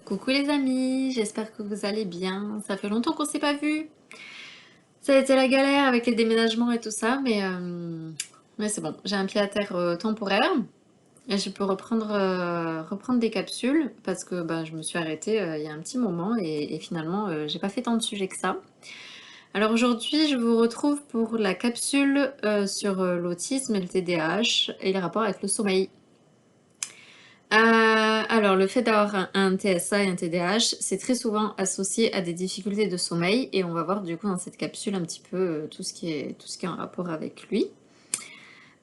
Coucou les amis, j'espère que vous allez bien. Ça fait longtemps qu'on s'est pas vu. Ça a été la galère avec les déménagements et tout ça, mais c'est bon. J'ai un pied à terre temporaire et je peux reprendre des capsules parce que bah, je me suis arrêtée il y a un petit moment et finalement j'ai pas fait tant de sujets que ça. Alors aujourd'hui, je vous retrouve pour la capsule sur l'autisme et le TDAH et les rapports avec le sommeil. Alors, le fait d'avoir un TSA et un TDAH, c'est très souvent associé à des difficultés de sommeil et on va voir du coup dans cette capsule un petit peu tout ce qui est en rapport avec lui.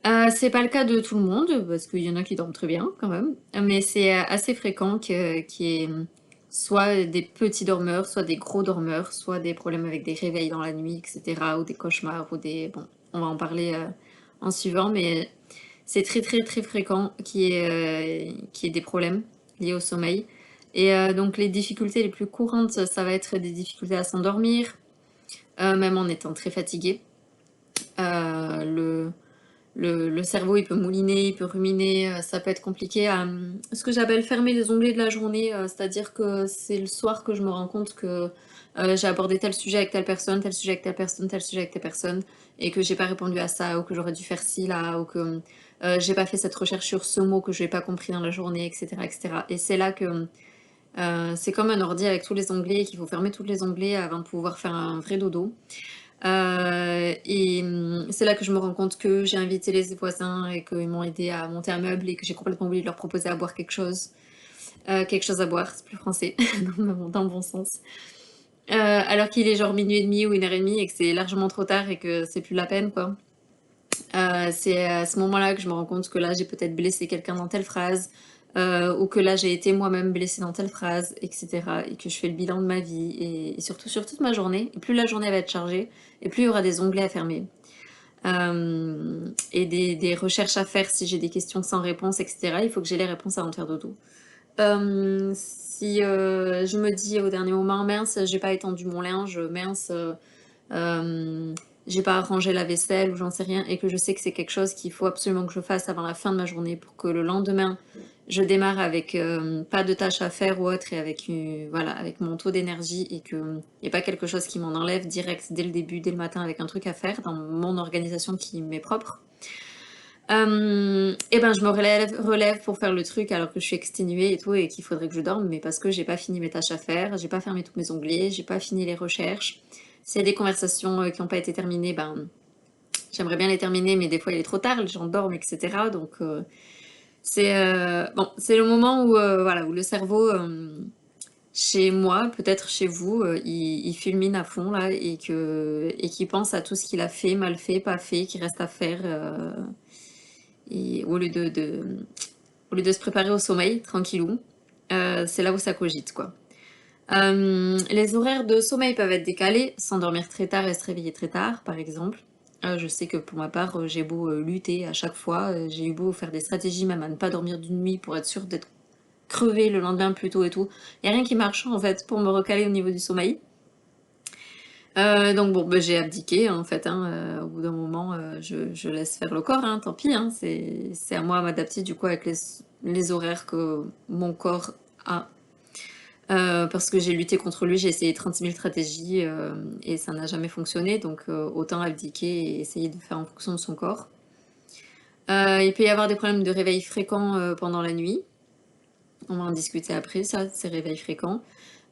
C'est pas le cas de tout le monde parce qu'il y en a qui dorment très bien quand même, mais c'est assez fréquent qu'il y ait soit des petits dormeurs, soit des gros dormeurs, soit des problèmes avec des réveils dans la nuit, etc. ou des cauchemars ou des... Bon, on va en parler en suivant, mais c'est très très très fréquent qu'il y ait des problèmes liés au sommeil. Et donc les difficultés les plus courantes, ça va être des difficultés à s'endormir, même en étant très fatigué. Euh, le, le cerveau, il peut mouliner, il peut ruminer, ça peut être compliqué à ce que j'appelle fermer les onglets de la journée, c'est-à-dire que c'est le soir que je me rends compte que j'ai abordé tel sujet avec telle personne, tel sujet avec telle personne, tel sujet avec telle personne, et que j'ai pas répondu à ça, ou que j'aurais dû faire ci là, ou que j'ai pas fait cette recherche sur ce mot que je n'ai pas compris dans la journée, etc., etc. Et cetera. Et c'est là que c'est comme un ordi avec tous les onglets, et qu'il faut fermer tous les onglets avant de pouvoir faire un vrai dodo. C'est là que je me rends compte que j'ai invité les voisins et qu'ils m'ont aidé à monter un meuble et que j'ai complètement oublié de leur proposer à boire quelque chose. Quelque chose à boire, c'est plus français, dans le bon sens. Alors qu'il est genre minuit et demi ou 1h30 et que c'est largement trop tard et que c'est plus la peine, quoi. C'est à ce moment-là que je me rends compte que là, j'ai peut-être blessé quelqu'un dans telle phrase, ou que là, j'ai été moi-même blessée dans telle phrase, etc. Et que je fais le bilan de ma vie, et surtout sur toute ma journée. Et plus la journée va être chargée, et plus il y aura des onglets à fermer. Et des recherches à faire si j'ai des questions sans réponse, etc. Il faut que j'ai les réponses avant de faire dodo. Si je me dis au dernier moment, mince, j'ai pas étendu mon linge, mince, euh, j'ai pas arrangé la vaisselle ou j'en sais rien, et que je sais que c'est quelque chose qu'il faut absolument que je fasse avant la fin de ma journée pour que le lendemain je démarre avec pas de tâches à faire ou autre et avec voilà, avec mon taux d'énergie et que y a pas quelque chose qui m'en enlève direct dès le début, dès le matin avec un truc à faire dans mon organisation qui m'est propre. Et ben je me relève pour faire le truc alors que je suis exténuée et tout et qu'il faudrait que je dorme, mais parce que j'ai pas fini mes tâches à faire, j'ai pas fermé tous mes onglets, j'ai pas fini les recherches. S'il y a des conversations qui n'ont pas été terminées, ben j'aimerais bien les terminer, mais des fois il est trop tard, les gens dorment, etc. Donc c'est bon, c'est le moment où voilà, où le cerveau chez moi, peut-être chez vous, il fulmine à fond là et qu'il pense à tout ce qu'il a fait, mal fait, pas fait, qui reste à faire. Et au lieu de se préparer au sommeil, tranquillou, c'est là où ça cogite, quoi. Les horaires de sommeil peuvent être décalés, s'endormir très tard et se réveiller très tard, par exemple. Je sais que pour ma part, j'ai beau lutter à chaque fois, j'ai eu beau faire des stratégies même à ne pas dormir d'une nuit pour être sûre d'être crevée le lendemain plus tôt et tout. Il n'y a rien qui marche en fait pour me recaler au niveau du sommeil. Donc bon, bah, j'ai abdiqué en fait, hein, au bout d'un moment, je laisse faire le corps, hein, tant pis, hein, c'est à moi à m'adapter du coup avec les horaires que mon corps a. Parce que j'ai lutté contre lui, j'ai essayé 36 000 stratégies et ça n'a jamais fonctionné, donc autant abdiquer et essayer de faire en fonction de son corps. Il peut y avoir des problèmes de réveil fréquents pendant la nuit. On va en discuter après, ça, ces réveils fréquents.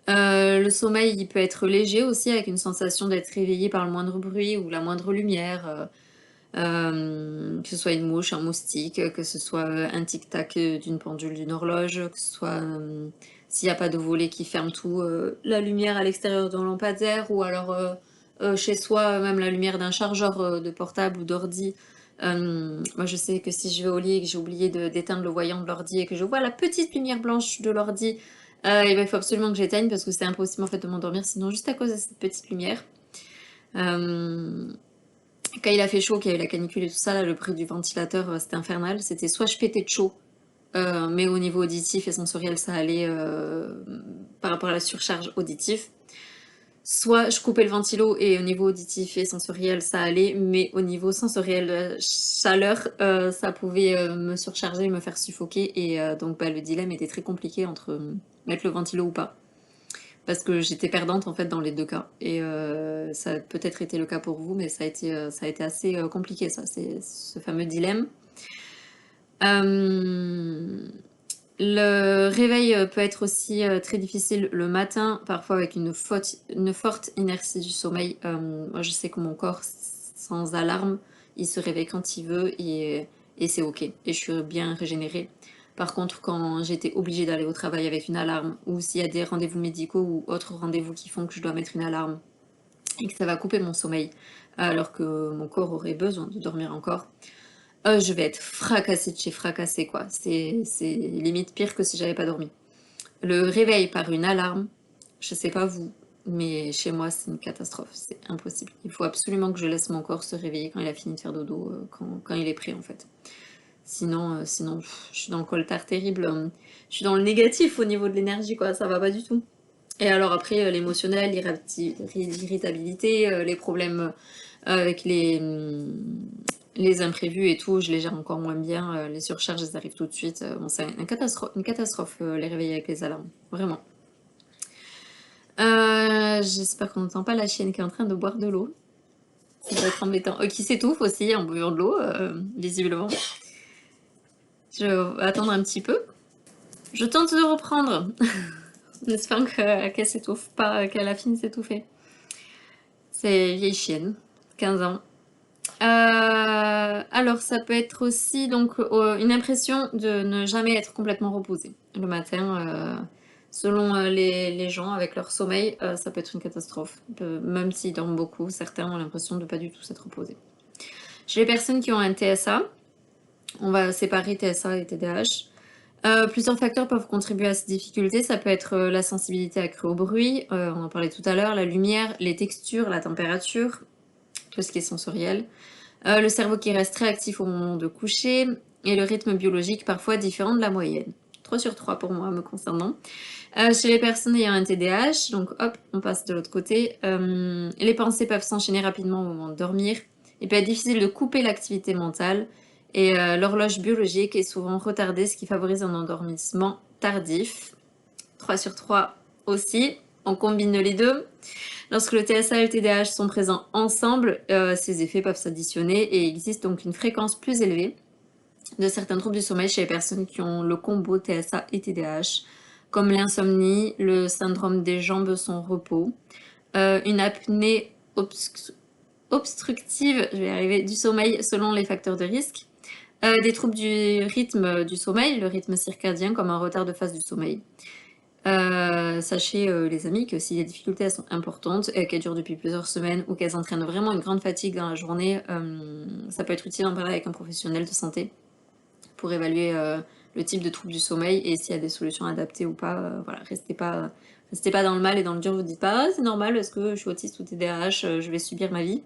Le sommeil, il peut être léger aussi, avec une sensation d'être réveillé par le moindre bruit ou la moindre lumière, que ce soit une mouche, un moustique, que ce soit un tic-tac d'une pendule, d'une horloge, que ce soit s'il n'y a pas de volet qui ferme tout, la lumière à l'extérieur d'un lampadaire, ou alors chez soi, même la lumière d'un chargeur de portable ou d'ordi. Moi, je sais que si je vais au lit et que j'ai oublié d'éteindre le voyant de l'ordi et que je vois la petite lumière blanche de l'ordi, et ben, il faut absolument que j'éteigne parce que c'est impossible en fait de m'endormir sinon juste à cause de cette petite lumière. Euh, Quand il a fait chaud, qu'il y a eu la canicule et tout ça, là, le bruit du ventilateur, c'était infernal. C'était soit je pétais de chaud, mais au niveau auditif et sensoriel, ça allait par rapport à la surcharge auditive. Soit je coupais le ventilo et au niveau auditif et sensoriel, ça allait, mais au niveau sensoriel, chaleur, ça pouvait me surcharger, me faire suffoquer. Et donc bah, le dilemme était très compliqué entre mettre le ventilo ou pas. Parce que j'étais perdante en fait dans les deux cas. Et ça a peut-être été le cas pour vous, mais ça a été assez compliqué ça, c'est ce fameux dilemme. Euh, le réveil peut être aussi très difficile le matin, parfois avec une forte inertie du sommeil. Moi je sais que mon corps, sans alarme, il se réveille quand il veut et c'est ok. Et je suis bien régénérée. Par contre, quand j'étais obligée d'aller au travail avec une alarme, ou s'il y a des rendez-vous médicaux ou autres rendez-vous qui font que je dois mettre une alarme et que ça va couper mon sommeil, alors que mon corps aurait besoin de dormir encore, je vais être fracassée de chez fracassée, quoi. C'est limite pire que si j'avais pas dormi. Le réveil par une alarme, je sais pas vous, mais chez moi, c'est une catastrophe. C'est impossible. Il faut absolument que je laisse mon corps se réveiller quand il a fini de faire dodo, quand il est prêt, en fait. Sinon, je suis dans le coltard terrible. Je suis dans le négatif au niveau de l'énergie, quoi. Ça va pas du tout. Et alors après, l'émotionnel, l'irritabilité, les problèmes avec les imprévus et tout, je les gère encore moins bien. Les surcharges, elles arrivent tout de suite. Bon, c'est une catastrophe les réveils avec les alarmes. Vraiment. J'espère qu'on n'entend pas la chienne qui est en train de boire de l'eau. Ça doit être embêtant. Qui s'étouffe aussi en buvant de l'eau, visiblement. Je vais attendre un petit peu. Je tente de reprendre. En espérant qu'elle s'étouffe pas, qu'elle a fini de s'étouffer. C'est vieille chienne, 15 ans. Alors ça peut être aussi donc une impression de ne jamais être complètement reposé. Le matin, selon les gens avec leur sommeil, ça peut être une catastrophe. Même s'ils dorment beaucoup, certains ont l'impression de pas du tout s'être reposés. Chez les personnes qui ont un TSA, on va séparer TSA et TDAH. Plusieurs facteurs peuvent contribuer à ces difficultés. Ça peut être la sensibilité accrue au bruit, on en parlait tout à l'heure, la lumière, les textures, la température, tout ce qui est sensoriel. Le cerveau qui reste très actif au moment de coucher et le rythme biologique parfois différent de la moyenne. 3 sur 3 pour moi me concernant. Chez les personnes ayant un TDAH, donc hop, on passe de l'autre côté, les pensées peuvent s'enchaîner rapidement au moment de dormir. Il peut être difficile de couper l'activité mentale et l'horloge biologique est souvent retardée, ce qui favorise un endormissement tardif. 3 sur 3 aussi, on combine les deux. Lorsque le TSA et le TDAH sont présents ensemble, ces effets peuvent s'additionner et il existe donc une fréquence plus élevée de certains troubles du sommeil chez les personnes qui ont le combo TSA et TDAH, comme l'insomnie, le syndrome des jambes sans repos, une apnée obstructive, je vais y arriver, du sommeil selon les facteurs de risque, des troubles du rythme du sommeil, le rythme circadien comme un retard de phase du sommeil. Sachez, les amis, que si les difficultés elles sont importantes et qu'elles durent depuis plusieurs semaines ou qu'elles entraînent vraiment une grande fatigue dans la journée, ça peut être utile d'en parler avec un professionnel de santé pour évaluer le type de trouble du sommeil et s'il y a des solutions adaptées ou pas. Voilà, restez pas dans le mal et dans le dur, vous dites pas: «Ah, c'est normal, est-ce que je suis autiste ou TDAH, je vais subir ma vie».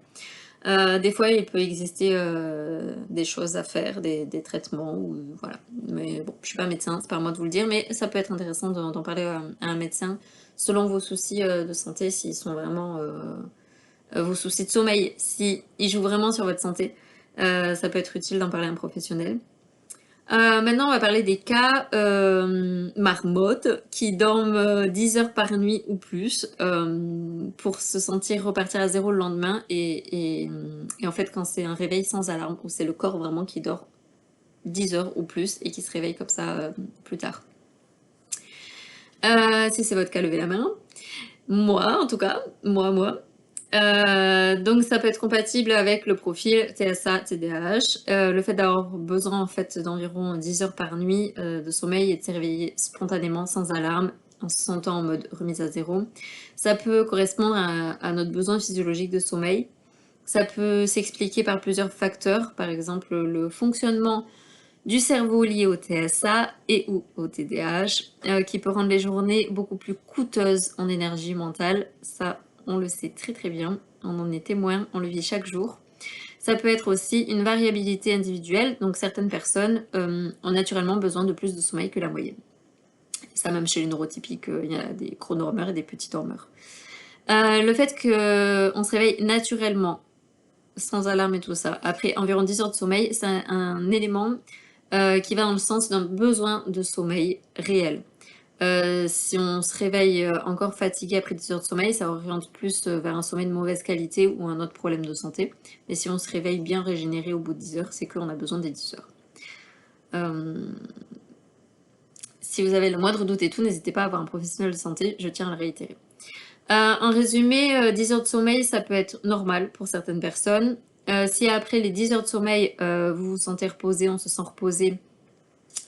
Des fois, il peut exister des choses à faire, des traitements, ou voilà. Mais bon, je suis pas médecin, c'est pas à moi de vous le dire, mais ça peut être intéressant d'en parler à un médecin selon vos soucis de santé, s'ils sont vraiment vos soucis de sommeil, s'ils jouent vraiment sur votre santé. Ça peut être utile d'en parler à un professionnel. Maintenant, on va parler des cas marmottes qui dorment 10 heures par nuit ou plus pour se sentir repartir à zéro le lendemain. Et en fait, quand c'est un réveil sans alarme, où c'est le corps vraiment qui dort 10 heures ou plus et qui se réveille comme ça plus tard. Si c'est votre cas, levez la main. Moi, en tout cas, moi. Donc ça peut être compatible avec le profil TSA, TDAH. Le fait d'avoir besoin en fait d'environ 10 heures par nuit de sommeil et de se réveiller spontanément sans alarme en se sentant en mode remise à zéro. Ça peut correspondre à notre besoin physiologique de sommeil. Ça peut s'expliquer par plusieurs facteurs, par exemple le fonctionnement du cerveau lié au TSA et ou au TDAH, qui peut rendre les journées beaucoup plus coûteuses en énergie mentale. Ça, on le sait très très bien, on en est témoin, on le vit chaque jour. Ça peut être aussi une variabilité individuelle, donc certaines personnes ont naturellement besoin de plus de sommeil que la moyenne. Ça, même chez les neurotypiques, il y a des gros dormeurs et des petits dormeurs. Le fait qu'on se réveille naturellement, sans alarme et tout ça, après environ 10 heures de sommeil, c'est un élément qui va dans le sens d'un besoin de sommeil réel. Si on se réveille encore fatigué après 10 heures de sommeil, ça oriente plus vers un sommeil de mauvaise qualité ou un autre problème de santé. Mais si on se réveille bien régénéré au bout de 10 heures, c'est qu'on a besoin des 10 heures. Euh, Si vous avez le moindre doute et tout, n'hésitez pas à voir un professionnel de santé, je tiens à le réitérer. En résumé, 10 heures de sommeil, ça peut être normal pour certaines personnes. Si après les 10 heures de sommeil, vous vous sentez reposé, on se sent reposé,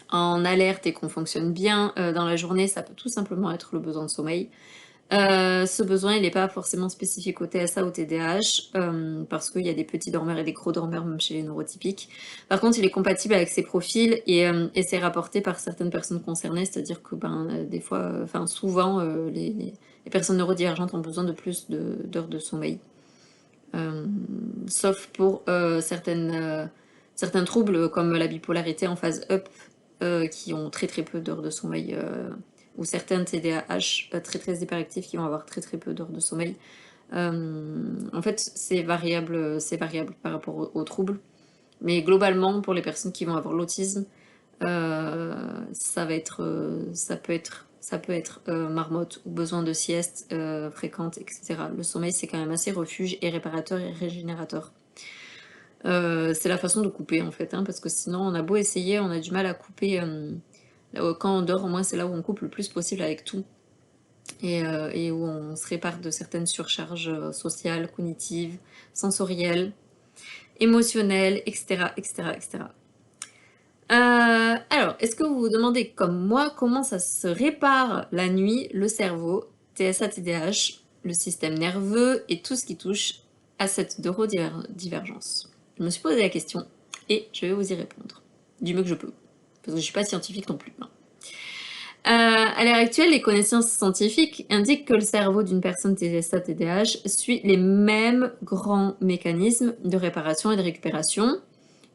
en alerte et qu'on fonctionne bien dans la journée, ça peut tout simplement être le besoin de sommeil. Ce besoin, il n'est pas forcément spécifique au TSA ou au TDAH, parce qu'il y a des petits dormeurs et des gros dormeurs même chez les neurotypiques. Par contre, il est compatible avec ces profils et c'est rapporté par certaines personnes concernées, c'est-à-dire que des fois, enfin souvent, les personnes neurodivergentes ont besoin de plus d'heures de sommeil. Sauf pour certains troubles comme la bipolarité en phase up, qui ont très très peu d'heures de sommeil, ou certains TDAH très très hyperactifs qui vont avoir très très peu d'heures de sommeil. En fait, c'est variable par rapport aux troubles, mais globalement, pour les personnes qui vont avoir l'autisme, ça peut être marmotte ou besoin de sieste fréquente, etc. Le sommeil, c'est quand même assez refuge et réparateur et régénérateur. C'est la façon de couper en fait, hein, parce que sinon on a beau essayer, on a du mal à couper. Quand on dort, au moins c'est là où on coupe le plus possible avec tout et où on se répare de certaines surcharges sociales, cognitives, sensorielles, émotionnelles, etc., etc., etc. Alors, est-ce que vous vous demandez comme moi comment ça se répare la nuit, le cerveau, TSA, TDAH, le système nerveux et tout ce qui touche à cette neurodivergence? Je me suis posé la question et je vais vous y répondre du mieux que je peux, parce que je suis pas scientifique non plus, hein. À l'heure actuelle, les connaissances scientifiques indiquent que le cerveau d'une personne TSA-TDAH suit les mêmes grands mécanismes de réparation et de récupération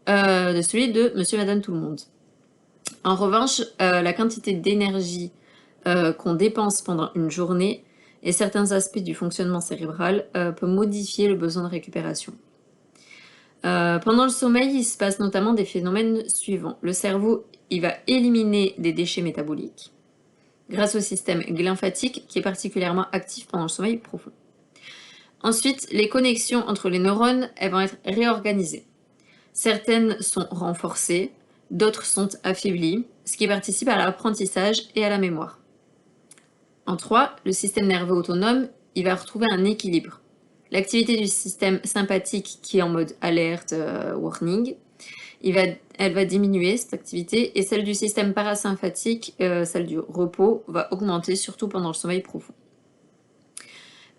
de celui de Monsieur et Madame Tout-le-Monde. En revanche, la quantité d'énergie qu'on dépense pendant une journée et certains aspects du fonctionnement cérébral peut modifier le besoin de récupération. Pendant le sommeil, il se passe notamment des phénomènes suivants. Le cerveau, il va éliminer des déchets métaboliques grâce au système lymphatique qui est particulièrement actif pendant le sommeil profond. Ensuite, les connexions entre les neurones, elles vont être réorganisées. Certaines sont renforcées, d'autres sont affaiblies, ce qui participe à l'apprentissage et à la mémoire. En 3, le système nerveux autonome, il va retrouver un équilibre. L'activité du système sympathique qui est en mode alerte, warning, elle va diminuer cette activité et celle du système parasympathique, celle du repos, va augmenter surtout pendant le sommeil profond.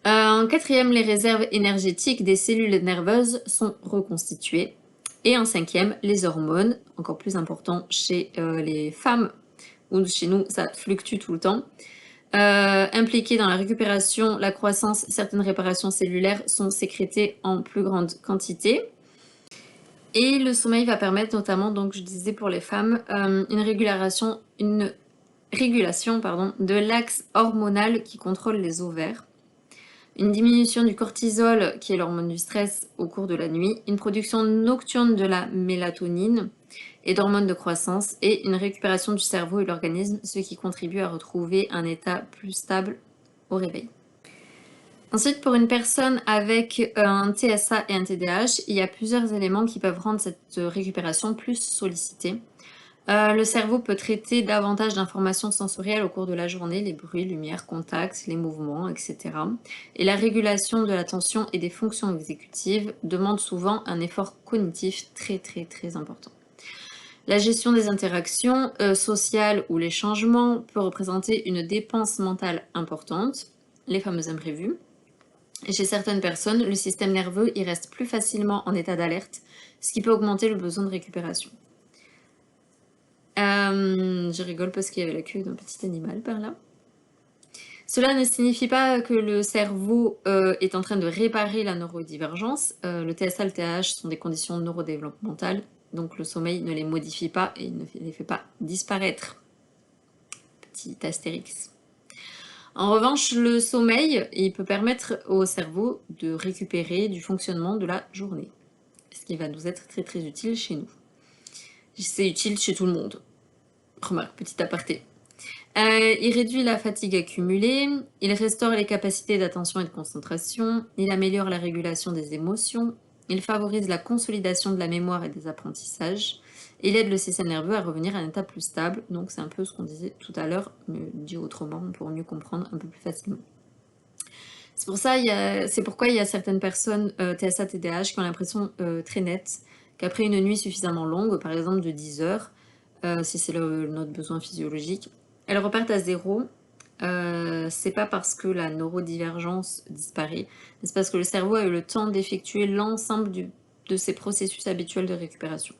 En 4e, les réserves énergétiques des cellules nerveuses sont reconstituées. Et en 5e, les hormones, encore plus important chez les femmes, ou chez nous ça fluctue tout le temps, impliquées dans la récupération, la croissance, certaines réparations cellulaires sont sécrétées en plus grande quantité. Et le sommeil va permettre notamment, donc je disais pour les femmes, une régulation de l'axe hormonal qui contrôle les ovaires, une diminution du cortisol, qui est l'hormone du stress, au cours de la nuit, une production nocturne de la mélatonine et d'hormones de croissance, et une récupération du cerveau et de l'organisme, ce qui contribue à retrouver un état plus stable au réveil. Ensuite, pour une personne avec un TSA et un TDAH, il y a plusieurs éléments qui peuvent rendre cette récupération plus sollicitée. Le cerveau peut traiter davantage d'informations sensorielles au cours de la journée, les bruits, lumière, contacts, les mouvements, etc. Et la régulation de l'attention et des fonctions exécutives demande souvent un effort cognitif très très très important. La gestion des interactions sociales ou les changements peut représenter une dépense mentale importante, les fameux imprévus. Et chez certaines personnes, le système nerveux y reste plus facilement en état d'alerte, ce qui peut augmenter le besoin de récupération. Je rigole parce qu'il y avait la queue d'un petit animal par là. Cela ne signifie pas que le cerveau est en train de réparer la neurodivergence. Le TSA et le TDAH sont des conditions neurodéveloppementales, donc le sommeil ne les modifie pas et ne les fait pas disparaître. Petit astérix. En revanche, le sommeil, il peut permettre au cerveau de récupérer du fonctionnement de la journée, ce qui va nous être très très utile chez nous. C'est utile chez tout le monde. Remarque, petit aparté. Il réduit la fatigue accumulée, il restaure les capacités d'attention et de concentration, il améliore la régulation des émotions, il favorise la consolidation de la mémoire et des apprentissages, et il aide le système nerveux à revenir à un état plus stable. Donc c'est un peu ce qu'on disait tout à l'heure, mais dit autrement pour mieux comprendre un peu plus facilement. C'est pourquoi il y a certaines personnes TSA, TDAH qui ont l'impression très nette qu'après une nuit suffisamment longue, par exemple de 10 heures, si c'est notre besoin physiologique, elles repartent à zéro. C'est pas parce que la neurodivergence disparaît, mais c'est parce que le cerveau a eu le temps d'effectuer l'ensemble de ses processus habituels de récupération.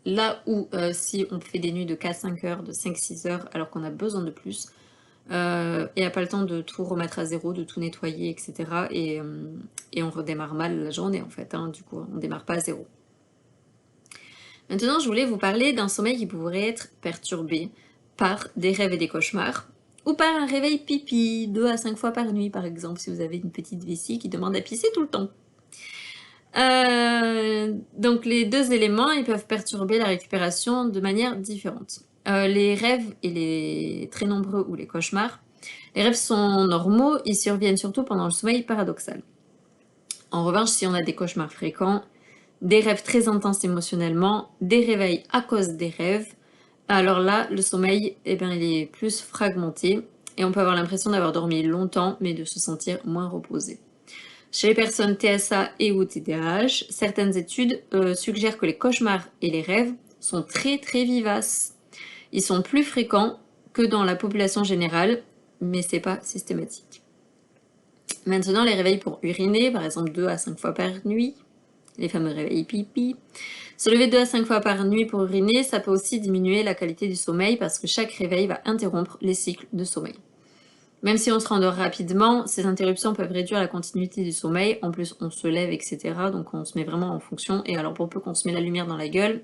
Là où si on fait des nuits de 4-5 heures, de 5-6 heures, alors qu'on a besoin de plus, et n'a pas le temps de tout remettre à zéro, de tout nettoyer, etc. Et on redémarre mal la journée en fait, hein, du coup, on démarre pas à zéro. Maintenant, je voulais vous parler d'un sommeil qui pourrait être perturbé par des rêves et des cauchemars, ou par un réveil pipi, 2 à 5 fois par nuit par exemple, si vous avez une petite vessie qui demande à pisser tout le temps. Donc les deux éléments, ils peuvent perturber la récupération de manière différente. Les rêves et les très nombreux ou les cauchemars, les rêves sont normaux, ils surviennent surtout pendant le sommeil paradoxal. En revanche, si on a des cauchemars fréquents, des rêves très intenses émotionnellement, des réveils à cause des rêves, alors là, le sommeil, eh bien, il est plus fragmenté et on peut avoir l'impression d'avoir dormi longtemps, mais de se sentir moins reposé. Chez les personnes TSA et ou TDAH, certaines études suggèrent que les cauchemars et les rêves sont très très vivaces. Ils sont plus fréquents que dans la population générale, mais c'est pas systématique. Maintenant, les réveils pour uriner, par exemple 2 à 5 fois par nuit, les fameux réveils pipi. Se lever 2 à 5 fois par nuit pour uriner, ça peut aussi diminuer la qualité du sommeil parce que chaque réveil va interrompre les cycles de sommeil. Même si on se rendort rapidement, ces interruptions peuvent réduire la continuité du sommeil. En plus, on se lève, etc. Donc on se met vraiment en fonction. Et alors pour peu qu'on se met la lumière dans la gueule,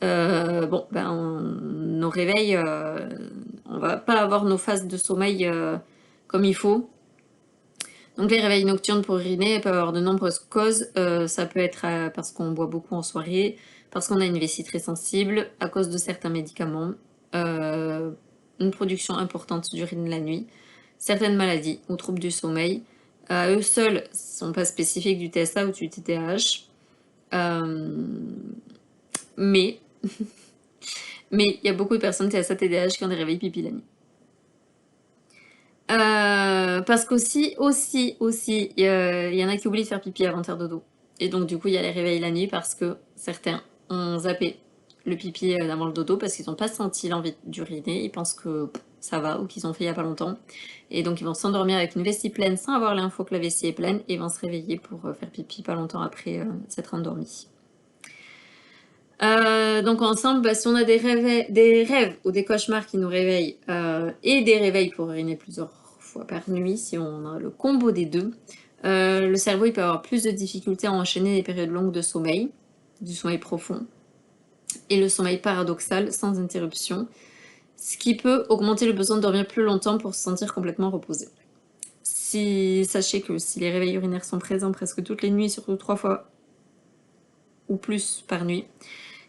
nos réveils, on va pas avoir nos phases de sommeil comme il faut. Donc les réveils nocturnes pour uriner peuvent avoir de nombreuses causes. Ça peut être parce qu'on boit beaucoup en soirée, parce qu'on a une vessie très sensible, à cause de certains médicaments, une production importante d'urine la nuit, certaines maladies ou troubles du sommeil. À eux seuls, ne sont pas spécifiques du TSA ou du TDAH. Mais il y a beaucoup de personnes TSA, TDAH qui ont des réveils pipi la nuit. Parce qu'aussi, il y en a qui oublient de faire pipi avant de faire dodo. Et donc du coup, il y a les réveils la nuit parce que certains ont zappé le pipi avant le dodo parce qu'ils n'ont pas senti l'envie d'uriner, ils pensent que ça va ou qu'ils ont fait il n'y a pas longtemps. Et donc ils vont s'endormir avec une vessie pleine sans avoir l'info que la vessie est pleine et vont se réveiller pour faire pipi pas longtemps après s'être endormis. Donc ensemble, si on a des rêves ou des cauchemars qui nous réveillent et des réveils pour uriner plusieurs fois par nuit, si on a le combo des deux, le cerveau il peut avoir plus de difficultés à enchaîner des périodes longues de sommeil, du sommeil profond, et le sommeil paradoxal sans interruption, ce qui peut augmenter le besoin de dormir plus longtemps pour se sentir complètement reposé. Sachez que si les réveils urinaires sont présents presque toutes les nuits, surtout 3 fois ou plus par nuit,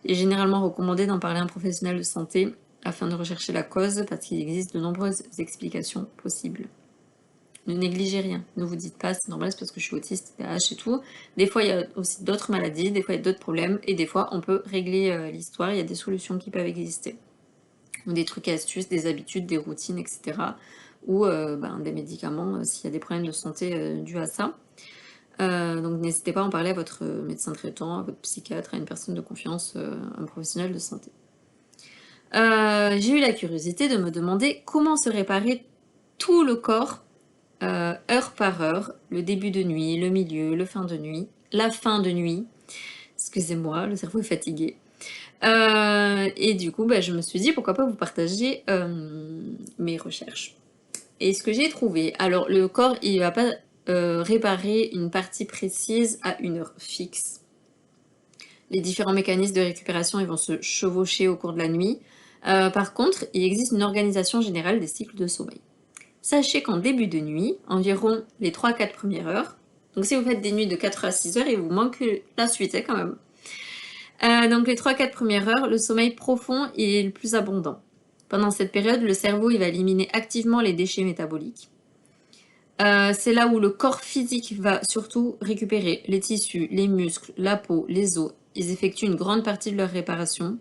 il est généralement recommandé d'en parler à un professionnel de santé afin de rechercher la cause parce qu'il existe de nombreuses explications possibles. Ne négligez rien, ne vous dites pas c'est normal, c'est parce que je suis autiste, TDAH et tout. Des fois il y a aussi d'autres maladies, des fois il y a d'autres problèmes et des fois on peut régler l'histoire, il y a des solutions qui peuvent exister. Ou des trucs et astuces, des habitudes, des routines, etc. Ou des médicaments s'il y a des problèmes de santé dus à ça. Donc n'hésitez pas à en parler à votre médecin traitant, à votre psychiatre, à une personne de confiance, un professionnel de santé. J'ai eu la curiosité de me demander comment se réparer tout le corps, heure par heure, le début de nuit, le milieu, le fin de nuit, la fin de nuit. Excusez-moi, le cerveau est fatigué. Et du coup, je me suis dit pourquoi pas vous partager mes recherches. Et ce que j'ai trouvé, alors le corps, il va pas réparer une partie précise à une heure fixe. Les différents mécanismes de récupération ils vont se chevaucher au cours de la nuit. Par contre, il existe une organisation générale des cycles de sommeil. Sachez qu'en début de nuit, environ les 3-4 premières heures, donc si vous faites des nuits de 4 à 6 heures, il vous manque la suite quand même. Donc les 3-4 premières heures, le sommeil profond est le plus abondant. Pendant cette période, le cerveau il va éliminer activement les déchets métaboliques. C'est là où le corps physique va surtout récupérer les tissus, les muscles, la peau, les os. Ils effectuent une grande partie de leur réparation.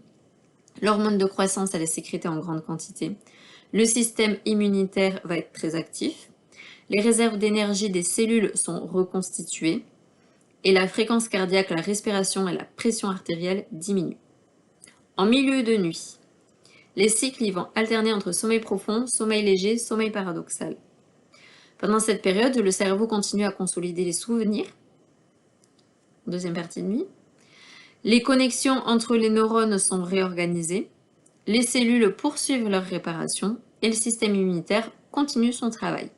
L'hormone de croissance, elle est sécrétée en grande quantité. Le système immunitaire va être très actif. Les réserves d'énergie des cellules sont reconstituées. Et la fréquence cardiaque, la respiration et la pression artérielle diminuent. En milieu de nuit, les cycles y vont alterner entre sommeil profond, sommeil léger, sommeil paradoxal. Pendant cette période, le cerveau continue à consolider les souvenirs. Deuxième partie de nuit. Les connexions entre les neurones sont réorganisées. Les cellules poursuivent leur réparation et le système immunitaire continue son travail.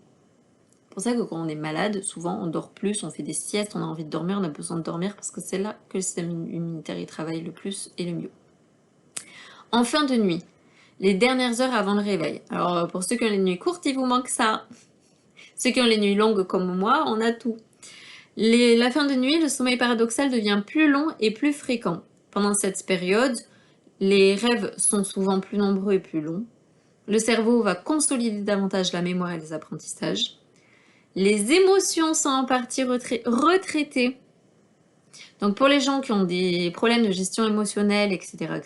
C'est pour ça que quand on est malade, souvent on dort plus, on fait des siestes, on a envie de dormir, on a besoin de dormir parce que c'est là que le système immunitaire y travaille le plus et le mieux. En fin de nuit, les dernières heures avant le réveil. Alors pour ceux qui ont les nuits courtes, il vous manque ça. Ceux qui ont les nuits longues comme moi, on a tout. La fin de nuit, le sommeil paradoxal devient plus long et plus fréquent. Pendant cette période, les rêves sont souvent plus nombreux et plus longs. Le cerveau va consolider davantage la mémoire et les apprentissages. Les émotions sont en partie retraitées. Donc pour les gens qui ont des problèmes de gestion émotionnelle, etc.,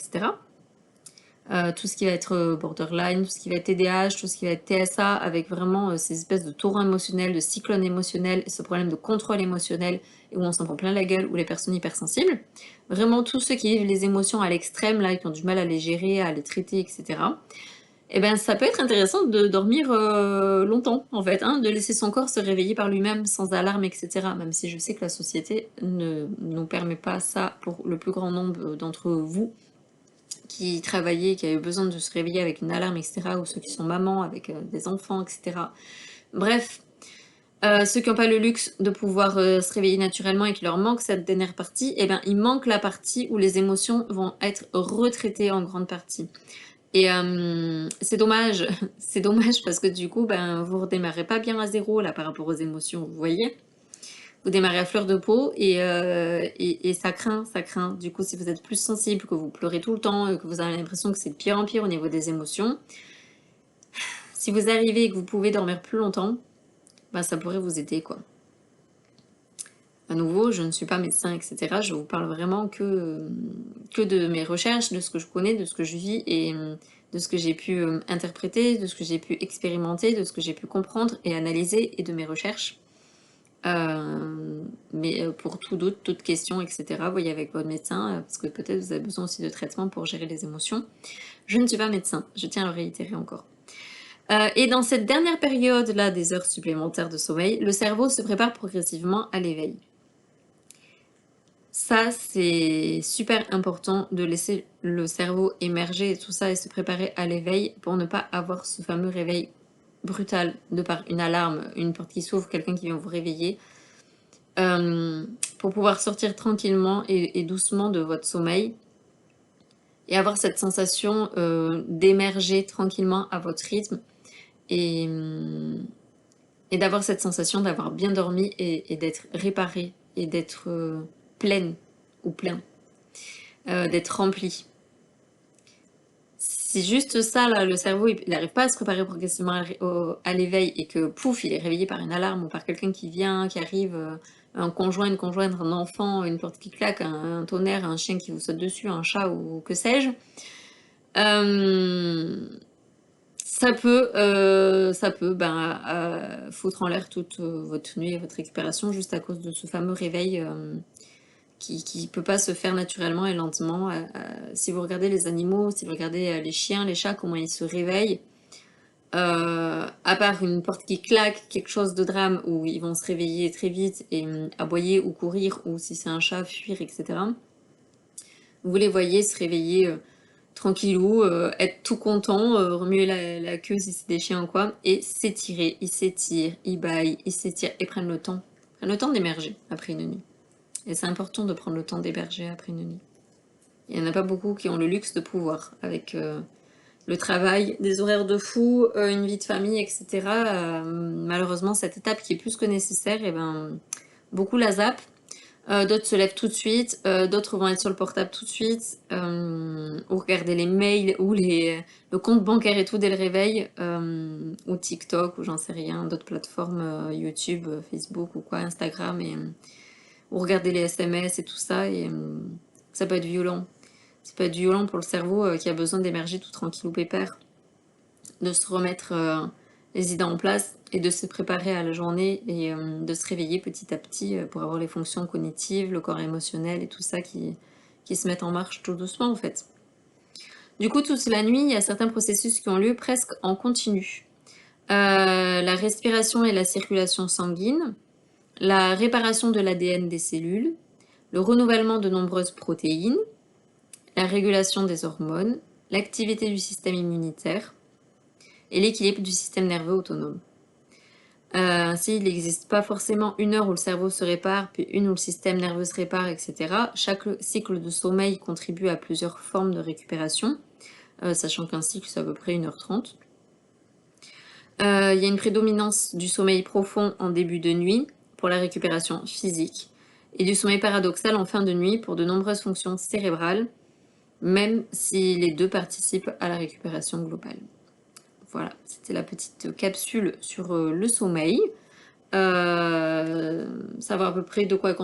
tout ce qui va être borderline, tout ce qui va être TDAH, tout ce qui va être TSA, avec vraiment ces espèces de torrents émotionnels, de cyclones émotionnels, ce problème de contrôle émotionnel, et où on s'en prend plein la gueule, ou les personnes hypersensibles. Vraiment tous ceux qui vivent les émotions à l'extrême, là, qui ont du mal à les gérer, à les traiter, etc. Eh ben, ça peut être intéressant de dormir longtemps, en fait, hein, de laisser son corps se réveiller par lui-même, sans alarme, etc. Même si je sais que la société ne nous permet pas ça pour le plus grand nombre d'entre vous, qui travaillaient, qui avaient besoin de se réveiller avec une alarme, etc., ou ceux qui sont mamans avec des enfants, etc. Bref, ceux qui n'ont pas le luxe de pouvoir se réveiller naturellement et qui leur manque cette dernière partie, eh ben, il manque la partie où les émotions vont être retraitées en grande partie. Et c'est dommage, c'est dommage parce que du coup, ben, vous redémarrez pas bien à zéro là par rapport aux émotions, vous voyez? Vous démarrez à fleur de peau et ça craint, ça craint. Du coup, si vous êtes plus sensible, que vous pleurez tout le temps, que vous avez l'impression que c'est de pire en pire au niveau des émotions, si vous arrivez et que vous pouvez dormir plus longtemps, ben ça pourrait vous aider, quoi. À nouveau, je ne suis pas médecin, etc. Je vous parle vraiment que de mes recherches, de ce que je connais, de ce que je vis et de ce que j'ai pu interpréter, de ce que j'ai pu expérimenter, de ce que j'ai pu comprendre et analyser et de mes recherches. Mais pour tout doute, toute question, etc., voyez avec votre médecin, parce que peut-être vous avez besoin aussi de traitement pour gérer les émotions. Je ne suis pas médecin, je tiens à le réitérer encore. Et dans cette dernière période-là des heures supplémentaires de sommeil, le cerveau se prépare progressivement à l'éveil. Ça, c'est super important de laisser le cerveau émerger et tout ça et se préparer à l'éveil pour ne pas avoir ce fameux réveil brutal de par une alarme, une porte qui s'ouvre, quelqu'un qui vient vous réveiller. Pour pouvoir sortir tranquillement et doucement de votre sommeil et avoir cette sensation d'émerger tranquillement à votre rythme et, d'avoir cette sensation d'avoir bien dormi et d'être réparé et d'être pleine ou plein, d'être rempli. Si juste ça, là, le cerveau, il n'arrive pas à se préparer progressivement à l'éveil et que, pouf, il est réveillé par une alarme ou par quelqu'un qui vient, qui arrive, un conjoint, une conjointe, un enfant, une porte qui claque, un tonnerre, un chien qui vous saute dessus, un chat ou que sais-je, ça peut foutre en l'air toute votre nuit et votre récupération juste à cause de ce fameux réveil qui peut pas se faire naturellement et lentement. Si vous regardez les animaux, si vous regardez les chiens, les chats, comment ils se réveillent, à part une porte qui claque, quelque chose de drame où ils vont se réveiller très vite et aboyer ou courir, ou si c'est un chat, fuir, etc. Vous les voyez se réveiller tranquillou, être tout content, remuer la queue si c'est des chiens ou quoi, et s'étirer, ils s'étirent, ils bâillent, ils s'étirent et prennent le temps d'émerger après une nuit. Et c'est important de prendre le temps d'héberger après une nuit. Il n'y en a pas beaucoup qui ont le luxe de pouvoir, avec le travail, des horaires de fou, une vie de famille, etc. Malheureusement, cette étape qui est plus que nécessaire, et ben, beaucoup la zappent. D'autres se lèvent tout de suite, d'autres vont être sur le portable tout de suite, ou regarder les mails ou le compte bancaire et tout dès le réveil, ou TikTok ou j'en sais rien, d'autres plateformes, YouTube, Facebook ou quoi, Instagram ou regarder les SMS et tout ça et ça peut être violent. Ça peut être violent pour le cerveau, qui a besoin d'émerger tout tranquille ou pépère, de se remettre, les idées en place et de se préparer à la journée et de se réveiller petit à petit, pour avoir les fonctions cognitives, le corps émotionnel et tout ça qui se mettent en marche tout doucement, en fait. Du coup, toute la nuit, il y a certains processus qui ont lieu presque en continu. La respiration et la circulation sanguine, la réparation de l'ADN des cellules, le renouvellement de nombreuses protéines, la régulation des hormones, l'activité du système immunitaire et l'équilibre du système nerveux autonome. Ainsi, il n'existe pas forcément une heure où le cerveau se répare, puis une où le système nerveux se répare, etc. Chaque cycle de sommeil contribue à plusieurs formes de récupération, sachant qu'un cycle, c'est à peu près 1h30. Il y a une prédominance du sommeil profond en début de nuit pour la récupération physique et du sommeil paradoxal en fin de nuit pour de nombreuses fonctions cérébrales, même si les deux participent à la récupération globale. Voilà, c'était la petite capsule sur le sommeil. Savoir à peu près de quoi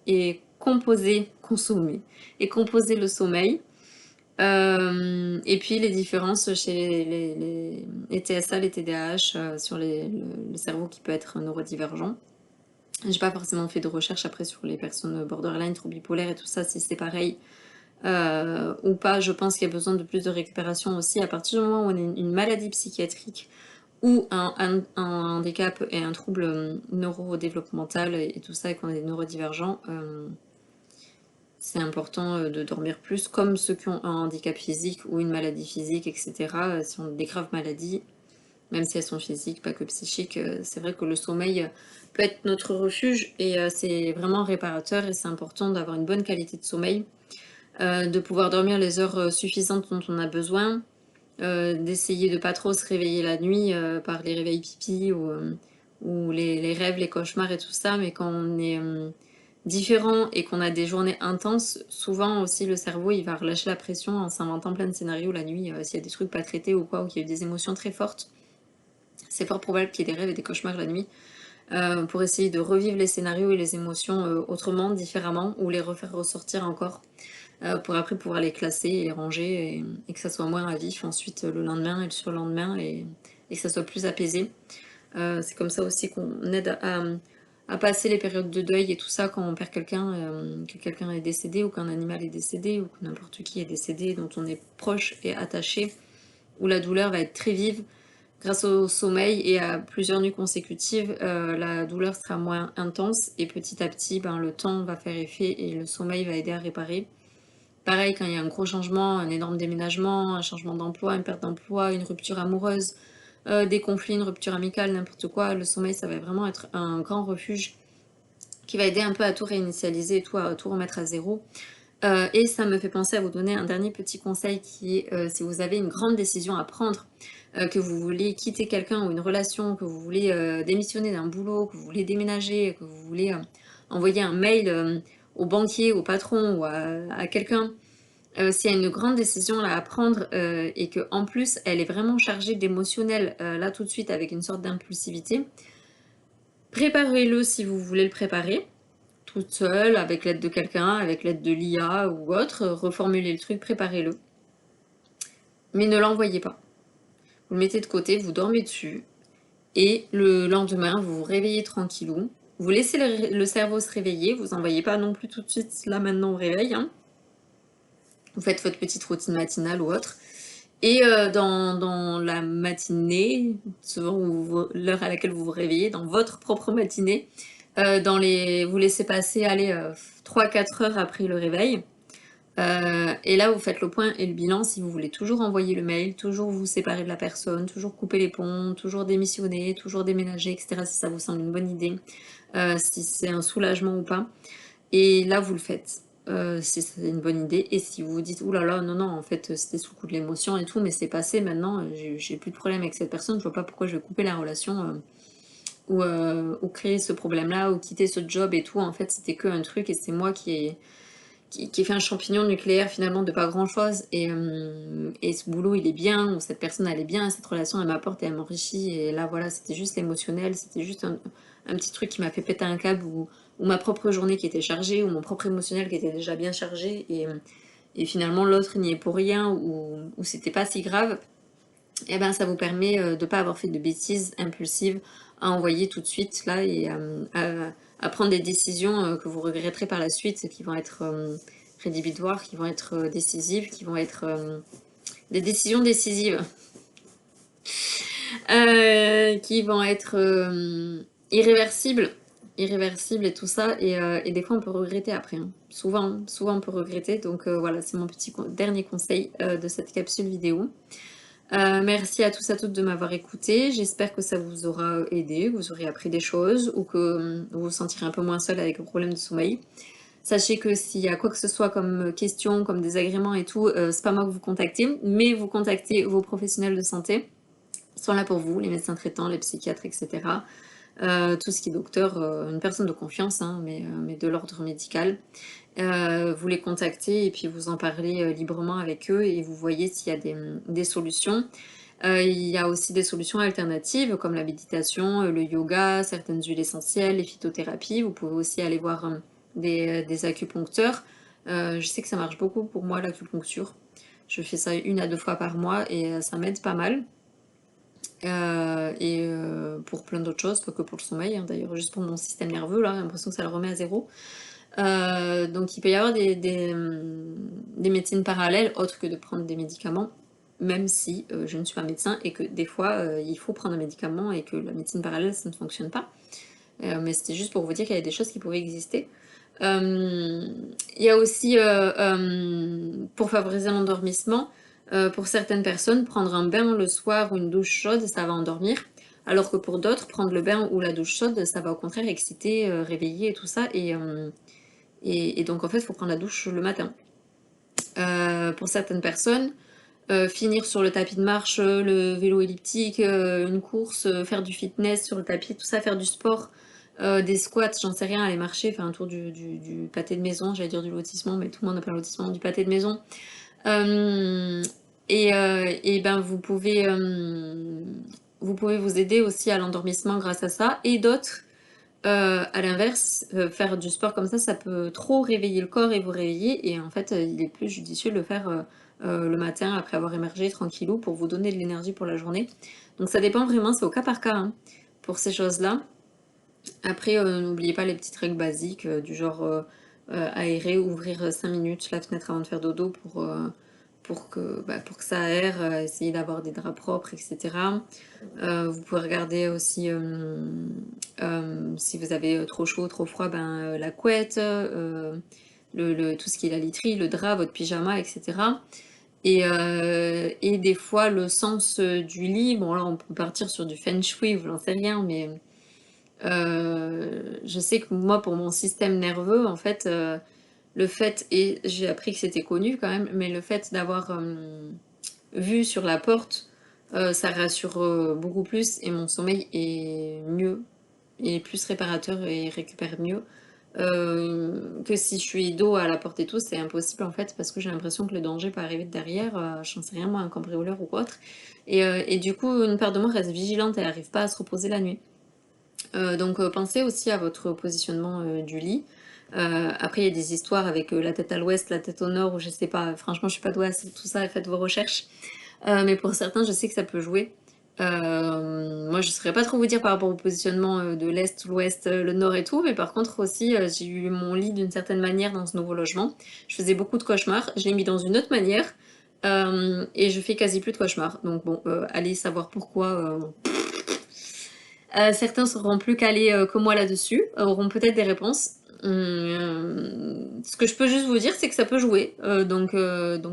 est composé le sommeil. Et puis les différences chez les TSA, les TDAH, sur le cerveau qui peut être neurodivergent. J'ai pas forcément fait de recherche après sur les personnes borderline, trop bipolaires et tout ça, si c'est pareil ou pas. Je pense qu'il y a besoin de plus de récupération aussi à partir du moment où on a une maladie psychiatrique ou un handicap et un trouble neurodéveloppemental et tout ça, et qu'on est neurodivergent, c'est important de dormir plus, comme ceux qui ont un handicap physique ou une maladie physique, etc. Si on a des graves maladies, même si elles sont physiques, pas que psychiques, c'est vrai que le sommeil peut être notre refuge et c'est vraiment réparateur et c'est important d'avoir une bonne qualité de sommeil, de pouvoir dormir les heures suffisantes dont on a besoin, d'essayer de pas trop se réveiller la nuit par les réveils pipi ou les rêves, les cauchemars et tout ça, mais quand on est différent et qu'on a des journées intenses, souvent aussi le cerveau il va relâcher la pression en s'inventant plein de scénarios la nuit, s'il y a des trucs pas traités ou quoi, ou qu'il y a eu des émotions très fortes. C'est fort probable qu'il y ait des rêves et des cauchemars la nuit, pour essayer de revivre les scénarios et les émotions autrement, différemment, ou les refaire ressortir encore pour après pouvoir les classer et les ranger et que ça soit moins à vif ensuite le lendemain et le surlendemain et que ça soit plus apaisé. C'est comme ça aussi qu'on aide à passer les périodes de deuil et tout ça quand on perd quelqu'un, que quelqu'un est décédé ou qu'un animal est décédé ou que n'importe qui est décédé dont on est proche et attaché, où la douleur va être très vive. Grâce au sommeil et à plusieurs nuits consécutives, la douleur sera moins intense et petit à petit, ben, le temps va faire effet et le sommeil va aider à réparer. Pareil, quand il y a un gros changement, un énorme déménagement, un changement d'emploi, une perte d'emploi, une rupture amoureuse, des conflits, une rupture amicale, n'importe quoi, le sommeil, ça va vraiment être un grand refuge qui va aider un peu à tout réinitialiser et tout, à tout remettre à zéro. Et ça me fait penser à vous donner un dernier petit conseil qui est, si vous avez une grande décision à prendre, que vous voulez quitter quelqu'un ou une relation, que vous voulez démissionner d'un boulot, que vous voulez déménager, que vous voulez envoyer un mail au banquier, au patron ou à quelqu'un, s'il y a une grande décision là à prendre et que en plus elle est vraiment chargée d'émotionnel là tout de suite avec une sorte d'impulsivité, préparez-le si vous voulez le préparer, toute seule, avec l'aide de quelqu'un, avec l'aide de l'IA ou autre, reformulez le truc, préparez-le. Mais ne l'envoyez pas. Vous le mettez de côté, vous dormez dessus, et le lendemain, vous vous réveillez tranquillou. Vous laissez le cerveau se réveiller, vous n'envoyez pas non plus tout de suite là maintenant au réveil. Hein. Vous faites votre petite routine matinale ou autre. Et dans la matinée, selon l'heure à laquelle vous vous réveillez, dans votre propre matinée, vous laissez passer, allez, 3-4 heures après le réveil. Et là, vous faites le point et le bilan si vous voulez toujours envoyer le mail, toujours vous séparer de la personne, toujours couper les ponts, toujours démissionner, toujours déménager, etc. si ça vous semble une bonne idée, si c'est un soulagement ou pas. Et là, vous le faites. Si c'est une bonne idée. Et si vous vous dites, oulala, là là, non, non, en fait, c'était sous le coup de l'émotion et tout, mais c'est passé maintenant, j'ai plus de problème avec cette personne, je vois pas pourquoi je vais couper la relation. ou créer ce problème-là, ou quitter ce job et tout, en fait, c'était qu'un truc et c'est moi qui ai fait un champignon nucléaire finalement de pas grand-chose et ce boulot il est bien, ou cette personne elle est bien, cette relation elle m'apporte et elle m'enrichit et là voilà, c'était juste l'émotionnel, c'était juste un petit truc qui m'a fait péter un câble ou ma propre journée qui était chargée, ou mon propre émotionnel qui était déjà bien chargé et finalement l'autre n'y est pour rien ou c'était pas si grave, et ben ça vous permet de pas avoir fait de bêtises impulsives à envoyer tout de suite là et à prendre des décisions que vous regretterez par la suite, qui vont être rédhibitoires, qui vont être décisives, qui vont être des décisions décisives, qui vont être irréversibles, irréversibles et tout ça, et des fois on peut regretter après, hein. Souvent on peut regretter, donc voilà, c'est mon petit dernier conseil de cette capsule vidéo. Merci à tous et à toutes de m'avoir écouté. J'espère que ça vous aura aidé, que vous aurez appris des choses ou que vous vous sentirez un peu moins seul avec le problème de sommeil. Sachez que s'il y a quoi que ce soit comme question, comme désagrément et tout, c'est pas moi que vous contactez, mais vous contactez vos professionnels de santé. Ils sont là pour vous, les médecins traitants, les psychiatres, etc. Tout ce qui est docteur, une personne de confiance, hein, mais de l'ordre médical. Vous les contactez et puis vous en parlez librement avec eux et vous voyez s'il y a des solutions. Il y a aussi des solutions alternatives comme la méditation, le yoga, certaines huiles essentielles, les phytothérapies. Vous pouvez aussi aller voir des acupuncteurs. Je sais que ça marche beaucoup pour moi l'acupuncture. Je fais ça 1 à 2 fois par mois et ça m'aide pas mal. Pour plein d'autres choses, pas que pour le sommeil, hein, d'ailleurs, juste pour mon système nerveux, là, j'ai l'impression que ça le remet à zéro. Donc il peut y avoir des médecines parallèles, autres que de prendre des médicaments, même si je ne suis pas médecin et que des fois il faut prendre un médicament et que la médecine parallèle ça ne fonctionne pas. Mais c'était juste pour vous dire qu'il y a des choses qui pouvaient exister. Euh, il y a aussi, pour favoriser l'endormissement, pour certaines personnes, prendre un bain le soir ou une douche chaude, ça va endormir. Alors que pour d'autres, prendre le bain ou la douche chaude, ça va au contraire exciter, réveiller et tout ça. Et donc en fait, il faut prendre la douche le matin. Pour certaines personnes, finir sur le tapis de marche, le vélo elliptique, une course, faire du fitness sur le tapis, tout ça, faire du sport, des squats, j'en sais rien, aller marcher, faire un tour du pâté de maison, j'allais dire du lotissement, mais tout le monde appelle lotissement, du pâté de maison. Euh, et ben vous pouvez vous aider aussi à l'endormissement grâce à ça. Et d'autres, à l'inverse, faire du sport comme ça peut trop réveiller le corps et vous réveiller. Et en fait, il est plus judicieux de le faire le matin après avoir émergé tranquillou pour vous donner de l'énergie pour la journée. Donc ça dépend vraiment, c'est au cas par cas hein, pour ces choses-là. Après, n'oubliez pas les petites règles basiques du genre aérer, ouvrir 5 minutes la fenêtre avant de faire dodo pour que ça aère, essayer d'avoir des draps propres, etc. Vous pouvez regarder aussi si vous avez trop chaud, trop froid, la couette, tout ce qui est la literie, le drap, votre pyjama, etc. Et des fois, le sens du lit, bon là on peut partir sur du feng shui, vous n'en sais rien, mais je sais que moi, pour mon système nerveux, en fait, le fait, et j'ai appris que c'était connu quand même, mais le fait d'avoir vue sur la porte, ça rassure beaucoup plus et mon sommeil est mieux, est plus réparateur et récupère mieux. Que si je suis dos à la porte et tout, c'est impossible en fait parce que j'ai l'impression que le danger peut arriver de derrière, j'en sais rien moi, un cambrioleur ou autre. Et du coup, une paire de moi reste vigilante, elle n'arrive pas à se reposer la nuit. Donc pensez aussi à votre positionnement du lit. Après, il y a des histoires avec la tête à l'ouest, la tête au nord, ou je sais pas, franchement, je suis pas douée à tout ça, faites vos recherches. Mais pour certains, je sais que ça peut jouer. Moi, je saurais pas trop vous dire par rapport au positionnement de l'Est, l'Ouest, le Nord et tout, mais par contre aussi, j'ai eu mon lit d'une certaine manière dans ce nouveau logement. Je faisais beaucoup de cauchemars, je l'ai mis dans une autre manière, et je fais quasi plus de cauchemars. Donc bon, allez savoir pourquoi. Certains seront plus calés que moi là-dessus, auront peut-être des réponses. Ce que je peux juste vous dire, c'est que ça peut jouer. Donc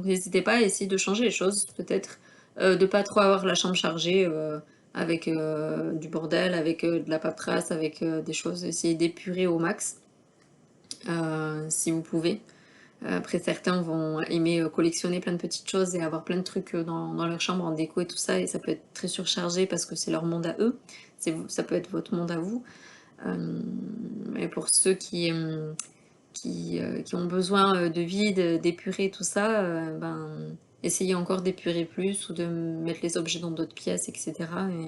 n'hésitez pas à essayer de changer les choses, peut-être. De pas trop avoir la chambre chargée avec du bordel, avec de la paperasse, avec des choses. Essayez d'épurer au max si vous pouvez. Après certains vont aimer, collectionner plein de petites choses et avoir plein de trucs, dans leur chambre en déco et tout ça et ça peut être très surchargé parce que c'est leur monde à eux. Ça peut être votre monde à vous. Et pour ceux qui ont besoin, de vide, d'épurer tout ça, ben, essayez encore d'épurer plus ou de mettre les objets dans d'autres pièces et cetera et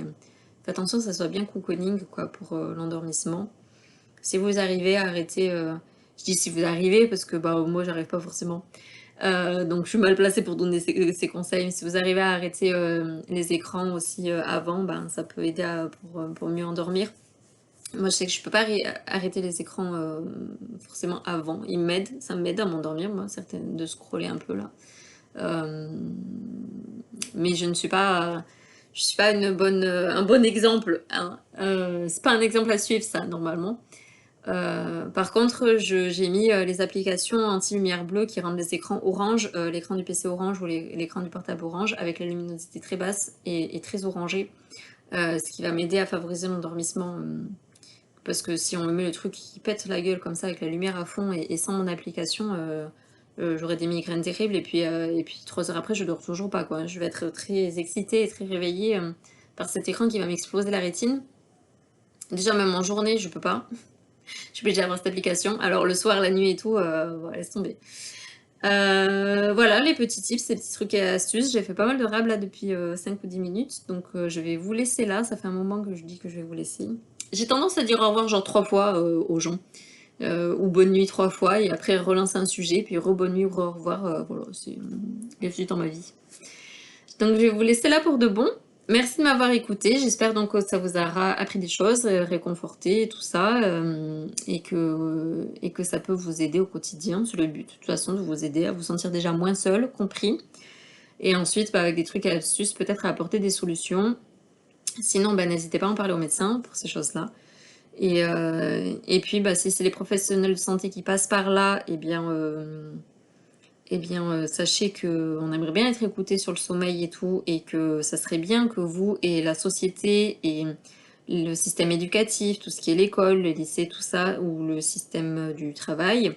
faites attention que ça soit bien cocooning quoi pour, l'endormissement. Si vous arrivez à arrêter, je dis si vous arrivez parce que, bah, moi j'arrive pas forcément, donc je suis mal placée pour donner ces conseils. Mais si vous arrivez à arrêter, les écrans aussi, avant, ben, ça peut aider pour mieux endormir. Moi, je sais que je peux pas arrêter les écrans, forcément avant. Ils m'aident, ça m'aide à m'endormir, moi, certaines de scroller un peu là. Hem, mais je suis pas un bon exemple, hein. C'est pas un exemple à suivre ça, normalement. Par contre, j'ai mis, les applications anti-lumière bleue qui rendent les écrans orange, l'écran du PC orange ou l'écran du portable orange avec la luminosité très basse et très orangée, ce qui va m'aider à favoriser l'endormissement, parce que si on me met le truc qui pète la gueule comme ça avec la lumière à fond et sans mon application, j'aurai des migraines terribles et puis 3 heures après je dors toujours pas quoi. Je vais être très excitée et très réveillée, par cet écran qui va m'exploser la rétine. Déjà même en journée je peux pas. Je suis obligée d'avoir cette application. Alors le soir, la nuit et tout, ouais, laisse tomber. Voilà les petits tips, ces petits trucs et astuces. J'ai fait pas mal de rab là depuis, 5 ou 10 minutes, donc je vais vous laisser là. Ça fait un moment que je dis que je vais vous laisser. J'ai tendance à dire au revoir genre 3 fois, aux gens, ou bonne nuit 3 fois et après relancer un sujet, puis re-bonne nuit ou au revoir, voilà, c'est, bienvenue dans ma vie. Donc je vais vous laisser là pour de bon. Merci de m'avoir écouté. J'espère donc que ça vous aura appris des choses, réconforté et tout ça, et que ça peut vous aider au quotidien. C'est le but, de toute façon, de vous aider à vous sentir déjà moins seul, compris. Et ensuite, bah, avec des trucs et astuces, peut-être à apporter des solutions. Sinon, bah, n'hésitez pas à en parler au médecin pour ces choses-là. Et puis, bah, si c'est les professionnels de santé qui passent par là, eh bien, sachez qu'on aimerait bien être écouté sur le sommeil et tout, et que ça serait bien que vous et la société et le système éducatif, tout ce qui est l'école, le lycée, tout ça, ou le système du travail,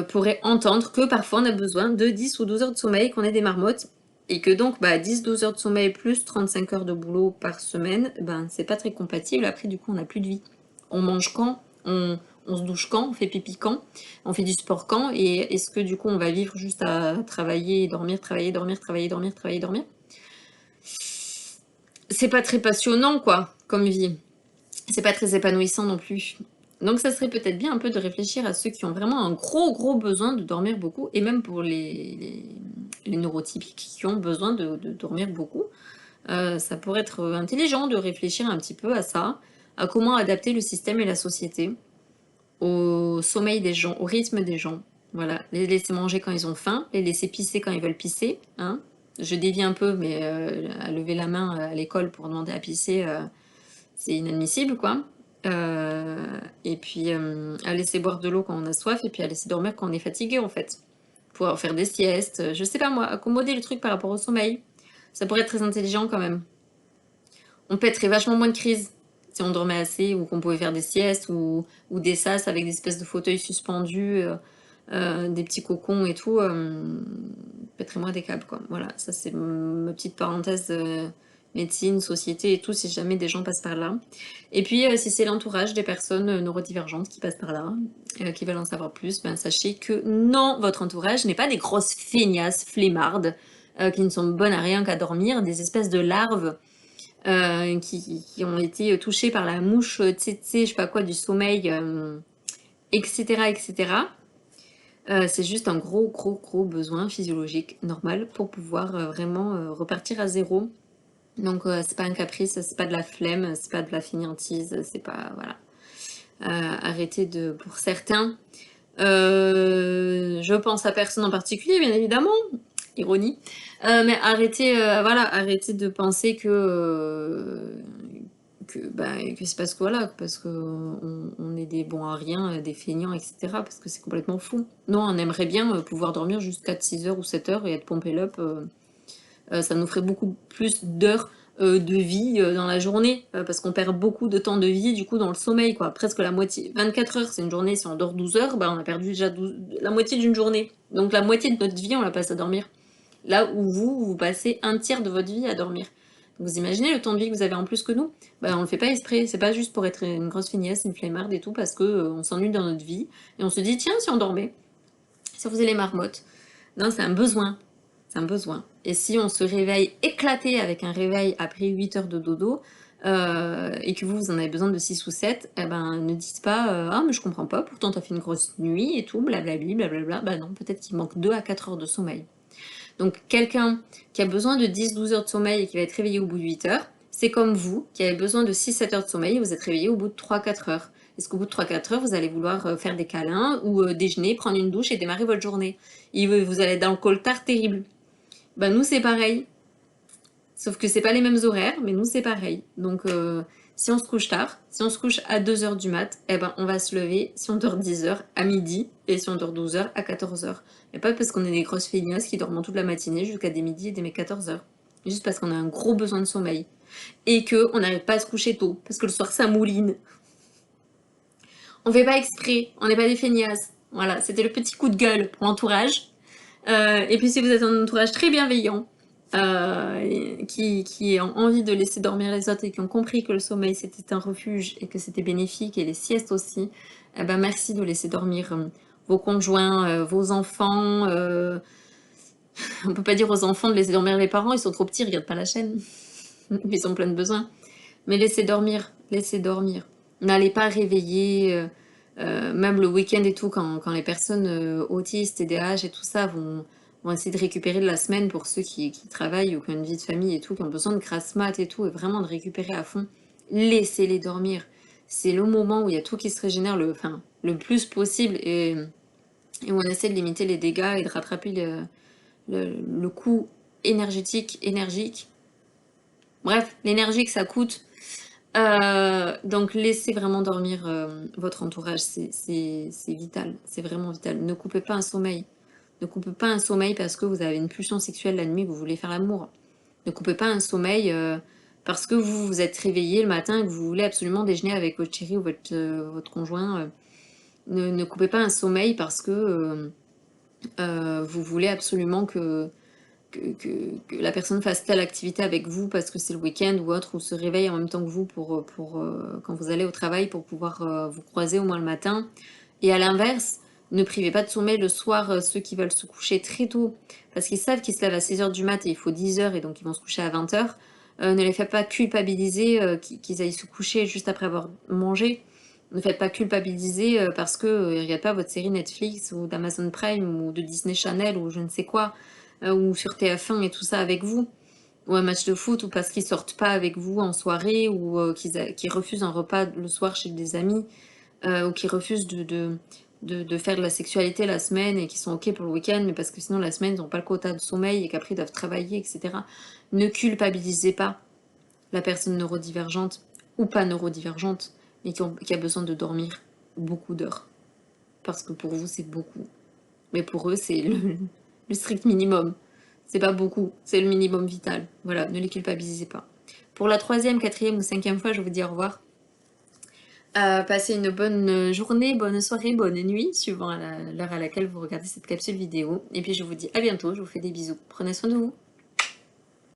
pourraient entendre que parfois on a besoin de 10 ou 12 heures de sommeil, qu'on est des marmottes, et que donc bah, 10-12 heures de sommeil plus 35 heures de boulot par semaine, ben c'est pas très compatible. Après, du coup, on n'a plus de vie. On mange quand, on se douche quand, on fait pipi quand, on fait du sport quand, et est-ce que du coup on va vivre juste à travailler, et dormir, travailler, dormir, travailler, dormir, travailler, dormir? C'est pas très passionnant, quoi, comme vie. C'est pas très épanouissant non plus. Donc ça serait peut-être bien un peu de réfléchir à ceux qui ont vraiment un gros besoin de dormir beaucoup, et même pour les neurotypiques qui ont besoin de dormir beaucoup. Ça pourrait être intelligent de réfléchir un petit peu à ça, à comment adapter le système et la société au sommeil des gens, au rythme des gens. Voilà, les laisser manger quand ils ont faim, les laisser pisser quand ils veulent pisser, hein. Je dévie un peu, mais à lever la main à l'école pour demander à pisser, c'est inadmissible, quoi. Et puis à laisser boire de l'eau quand on a soif, et puis à laisser dormir quand on est fatigué, en fait. Pouvoir faire des siestes, je sais pas moi, accommoder le truc par rapport au sommeil. Ça pourrait être très intelligent quand même. On pèterait vachement moins de crises si on dormait assez, ou qu'on pouvait faire des siestes, ou des sas avec des espèces de fauteuils suspendus, des petits cocons et tout, pèterait moins des câbles, quoi. Voilà, ça c'est ma petite parenthèse, médecine, société et tout, si jamais des gens passent par là. Et puis, si c'est l'entourage des personnes neurodivergentes qui passent par là, qui veulent en savoir plus, ben sachez que non, votre entourage n'est pas des grosses feignasses, flemmardes, qui ne sont bonnes à rien qu'à dormir, des espèces de larves qui ont été touchés par la mouche tsetse, je sais pas quoi, du sommeil, etc. etc. C'est juste un gros besoin physiologique normal pour pouvoir vraiment repartir à zéro. Donc c'est pas un caprice, c'est pas de la flemme, c'est pas de la fainéantise, c'est pas... Voilà. Arrêtez de... Pour certains, je pense à personne en particulier, bien évidemment, ironie. Mais arrêtez, voilà, arrêtez de penser que c'est parce que voilà, parce que on est des bons à rien, des feignants, etc. Parce que c'est complètement fou. Non, on aimerait bien pouvoir dormir jusqu'à 6 heures ou 7 heures et être pompé up. Ça nous ferait beaucoup plus d'heures de vie dans la journée, parce qu'on perd beaucoup de temps de vie du coup dans le sommeil, quoi. Presque la moitié. 24 heures, c'est une journée, si on dort 12 heures, bah, on a perdu déjà la moitié d'une journée. Donc la moitié de notre vie, on la passe à dormir. Là où vous passez un tiers de votre vie à dormir. Donc vous imaginez le temps de vie que vous avez en plus que nous? Bah, on le fait pas exprès, c'est pas juste pour être une grosse feignasse, une flemmarde et tout, parce que on s'ennuie dans notre vie, et on se dit, tiens, si on dormait, si on faisait les marmottes. Non, c'est un besoin. C'est un besoin. Et si on se réveille éclaté avec un réveil après 8 heures de dodo, et que vous en avez besoin de 6 ou 7, eh ben, ne dites pas ah, mais je comprends pas, pourtant t'as fait une grosse nuit et tout, blablabli, blablabla. Bah non, peut-être qu'il manque 2 à 4 heures de sommeil. Donc, quelqu'un qui a besoin de 10-12 heures de sommeil et qui va être réveillé au bout de 8 heures, c'est comme vous qui avez besoin de 6-7 heures de sommeil et vous êtes réveillé au bout de 3-4 heures. Est-ce qu'au bout de 3-4 heures, vous allez vouloir faire des câlins ou déjeuner, prendre une douche et démarrer votre journée? Et vous allez être dans le coltard terrible. Ben nous c'est pareil, sauf que c'est pas les mêmes horaires, mais nous c'est pareil. Donc si on se couche tard, si on se couche à 2 heures du mat, eh ben on va se lever si on dort 10 heures à midi et si on dort 12 heures à 14 heures. Et pas parce qu'on est des grosses feignasses qui dorment toute la matinée jusqu'à des midis et des 14 heures. Juste parce qu'on a un gros besoin de sommeil. Et que on n'arrive pas à se coucher tôt, parce que le soir ça mouline. On fait pas exprès, on n'est pas des feignasses. Voilà, c'était le petit coup de gueule pour l'entourage. Et puis si vous êtes un entourage très bienveillant, qui ont envie de laisser dormir les autres et qui ont compris que le sommeil c'était un refuge et que c'était bénéfique, et les siestes aussi, eh ben merci de laisser dormir vos conjoints, vos enfants. On peut pas dire aux enfants de laisser dormir les parents, ils sont trop petits, ils regardent pas la chaîne. Ils ont plein de besoins. Mais laissez dormir, laissez dormir. N'allez pas réveiller, même le week-end et tout, quand les personnes autistes, TDAH et tout ça vont essayer de récupérer de la semaine pour ceux qui travaillent ou qui ont une vie de famille et tout, qui ont besoin de grasse mat et tout, et vraiment de récupérer à fond. Laissez-les dormir. C'est le moment où il y a tout qui se régénère enfin, le plus possible et où on essaie de limiter les dégâts et de rattraper le coût énergique. Bref, l'énergie que ça coûte. Donc laissez vraiment dormir votre entourage, c'est vital, c'est vraiment vital. Ne coupez pas un sommeil. Ne coupez pas un sommeil parce que vous avez une pulsion sexuelle la nuit, que vous voulez faire l'amour. Ne coupez pas un sommeil parce que vous vous êtes réveillé le matin et que vous voulez absolument déjeuner avec votre chéri ou votre conjoint. Ne coupez pas un sommeil parce que vous voulez absolument que la personne fasse telle activité avec vous parce que c'est le week-end ou autre, ou se réveille en même temps que vous pour quand vous allez au travail pour pouvoir vous croiser au moins le matin. Et à l'inverse, ne privez pas de sommeil le soir ceux qui veulent se coucher très tôt parce qu'ils savent qu'ils se lèvent à 6 heures du mat et il faut 10 heures et donc ils vont se coucher à 20 heures. Ne les faites pas culpabiliser qu'ils aillent se coucher juste après avoir mangé. Ne faites pas culpabiliser parce que ils regardent pas votre série Netflix ou d'Amazon Prime ou de Disney Channel ou je ne sais quoi ou sur TF1 et tout ça avec vous, ou un match de foot, ou parce qu'ils sortent pas avec vous en soirée, ou qu'ils refusent un repas le soir chez des amis, ou qu'ils refusent de faire de la sexualité la semaine et qui sont ok pour le week-end, mais parce que sinon la semaine ils n'ont pas le quota de sommeil et qu'après ils doivent travailler, etc. Ne culpabilisez pas la personne neurodivergente ou pas neurodivergente, mais qui a besoin de dormir beaucoup d'heures. Parce que pour vous c'est beaucoup. Mais pour eux c'est le strict minimum. C'est pas beaucoup, c'est le minimum vital. Voilà, ne les culpabilisez pas. Pour la troisième, quatrième ou cinquième fois, je vous dis au revoir. Passez une bonne journée, bonne soirée, bonne nuit, suivant l'heure à laquelle vous regardez cette capsule vidéo. Et puis je vous dis à bientôt, je vous fais des bisous. Prenez soin de vous.